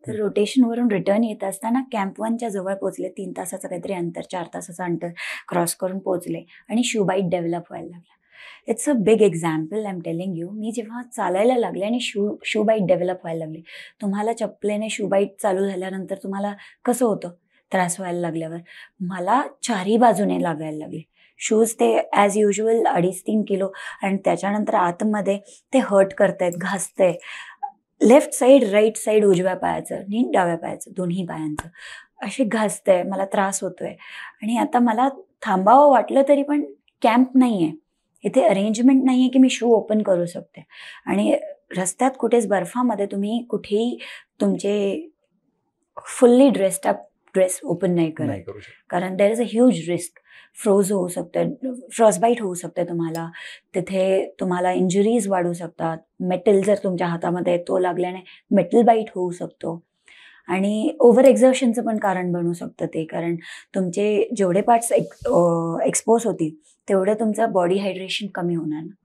तर रोटेशनवरून रिटर्न येत असताना कॅम्प 1च्या जवळ पोहोचले. 3 तासाचं काहीतरी अंतर, 4 तासाचं अंतर क्रॉस करून पोहोचले आणि शू बाईट डेव्हलप व्हायला लागला. It's a big example, I am telling you. मी जेव्हा चालायला लागले आणि शू बाईट डेव्हलप व्हायला लागली, तुम्हाला चप्पलेने शू बाईट चालू झाल्यानंतर तुम्हाला कसं होतं त्रास व्हायला लागल्यावर? मला चारही बाजूने लागायला लागले शूज. ते ॲज युजल 2.5-3 किलो आणि त्याच्यानंतर आतमध्ये ते हर्ट करतायत, घासतंय. लेफ्ट साईड, राईट साईड, उजव्या पायाचं आणि डाव्या पायाचं, दोन्ही पायांचं असे घासतंय, मला त्रास होतोय. आणि आता मला थांबावं वाटलं तरी पण कॅम्प नाही आहे, इथे अरेंजमेंट नाही आहे की मी शू ओपन करू शकते. आणि रस्त्यात कुठेच बर्फामध्ये तुम्ही कुठेही तुमचे fully dressed up dress open नाही करत, कारण there is a huge risk. Froze होऊ शकतं, फ्रॉस्टबाईट होऊ शकते तुम्हाला, तिथे तुम्हाला इंजुरीज वाढू शकतात. मेटल जर तुमच्या हातामध्ये तो लागल्याने मेटल बाईट होऊ शकतो. आणि ओव्हर एक्झर्शनचं पण कारण बनू शकतं ते, कारण तुमचे जेवढे पार्ट्स एक्सपोज होतील तेवढं तुमचं बॉडी हायड्रेशन कमी होणार ना.